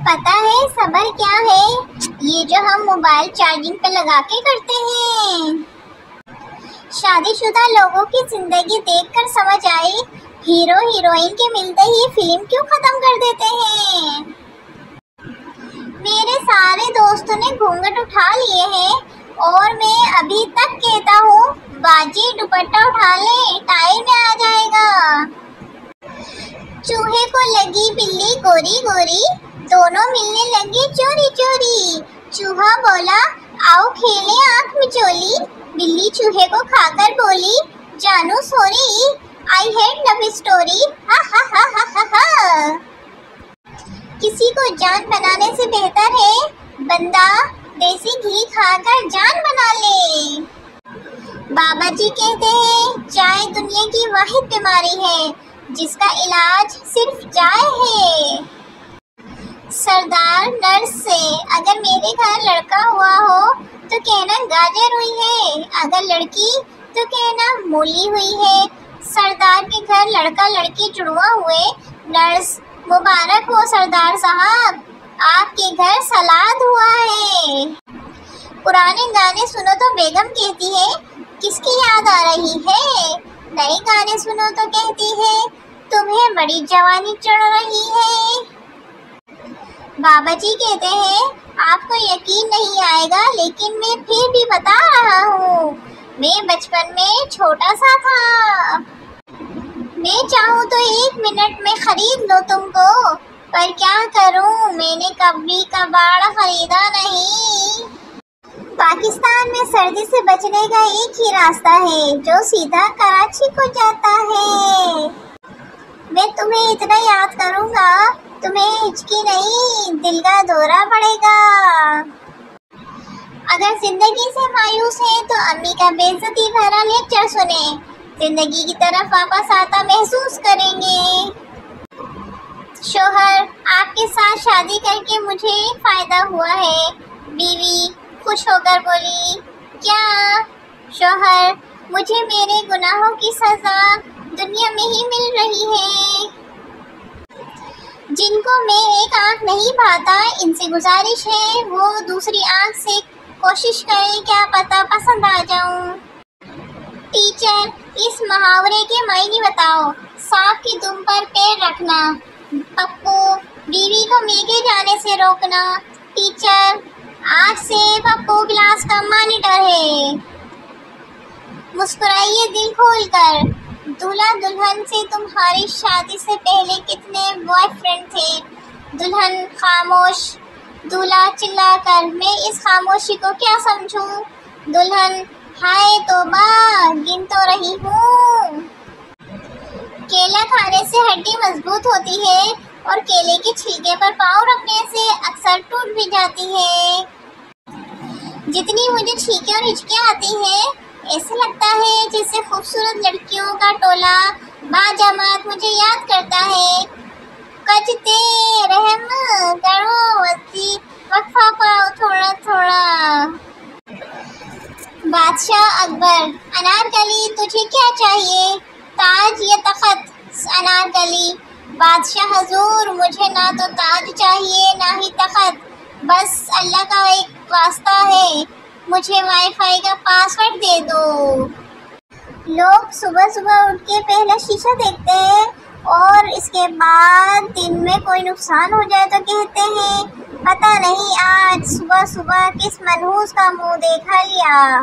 पता है सबर क्या है? ये जो हम मोबाइल चार्जिंग पे लगा के करते हैं। शादीशुदा लोगों की जिंदगी देखकर समझ आई, हीरो हीरोइन के मिलते ही फिल्म क्यों खत्म कर देते हैं। मेरे सारे दोस्तों ने घूंघट उठा लिए हैं और मैं अभी तक कहता हूँ बाजी दुपट्टा उठा ले, टाइम में आ जाएगा। चूहे को लगी बिल्ली गोरी गोरी, दोनों मिलने लगे चोरी चोरी। चूहा बोला आओ खेले आँख मिचोली, बिल्ली चूहे को खाकर बोली जानू sorry, I hate love story, हा हा हा हा हा हा। किसी को जान बनाने से बेहतर है बंदा देसी घी खाकर जान बना ले। बाबा जी कहते हैं चाय दुनिया की वाहिद बीमारी है जिसका इलाज सिर्फ चाय है। सरदार नर्स से अगर मेरे घर लड़का हुआ हो तो कहना गाजर हुई है, अगर लड़की तो कहना मूली हुई है। सरदार के घर लड़का लड़की जुड़वा हुए, नर्स मुबारक हो सरदार साहब, आपके घर सलाद हुआ है। पुराने गाने सुनो तो बेगम कहती है किसकी याद आ रही है, नए गाने सुनो तो कहती है तुम्हें बड़ी जवानी चढ़ रही है। बाबा जी कहते हैं आपको यकीन नहीं आएगा लेकिन मैं फिर भी बता रहा हूँ, मैं बचपन में छोटा सा था। मैं चाहूँ तो 1 मिनट में खरीद लो तुमको, पर क्या करूँ मैंने कभी कबाड़ खरीदा नहीं। पाकिस्तान में सर्दी से बचने का एक ही रास्ता है जो सीधा कराची को जाता है। मैं तुम्हें इतना याद करूँगा तुम्हें हिचकी नहीं दिल का दौरा पड़ेगा। अगर जिंदगी से मायूस है तो अम्मी का बेइज्जती भरा लेक्चर सुने, जिंदगी की तरफ वापस आता महसूस करेंगे। शोहर आपके साथ शादी करके मुझे एक फायदा हुआ है, बीवी खुश होकर बोली। क्या? शोहर मुझे मेरे गुनाहों की सजा दुनिया में ही मिल रही है। जिनको मैं एक आँख नहीं भाता इनसे गुजारिश है वो दूसरी आँख से कोशिश करें, क्या पता पसंद आ जाऊं। टीचर इस मुहावरे के मायने बताओ। सांप की दुम पर पैर रखना। पप्पू बीवी को मेके जाने से रोकना। टीचर आज से पप्पू क्लास का मॉनिटर है। मुस्कुराइए दिल खोलकर। दूल्हा दुल्हन से तुम्हारी शादी से पहले कितने बॉयफ्रेंड थे? दुल्हन खामोश। दूल्हा चिल्लाकर मैं इस खामोशी को क्या समझूं? दुल्हन हाय तौबा गिन तो रही हूँ। केला खाने से हड्डी मजबूत होती है और केले के छिलके पर पाँव रखने से अक्सर टूट भी जाती है। जितनी मुझे छींकें और हिचकियाँ आती हैं ऐसा लगता है जैसे खूबसूरत लड़कियों का टोला बाजमात मुझे याद करता है। कजते रहम करो वसी वक्फा पाओ थोड़ा थोड़ा। बादशाह अकबर अनारकली तुझे क्या चाहिए, ताज या तख्त? अनारकली बादशाह हजूर मुझे ना तो ताज चाहिए ना ही तख्त, बस अल्लाह का एक वास्ता है मुझे वाईफाई का पासवर्ड दे दो। लोग सुबह सुबह उठ के पहला शीशा देखते हैं और इसके बाद दिन में कोई नुकसान हो जाए तो कहते हैं पता नहीं आज सुबह सुबह किस मनहूस का मुंह देखा लिया।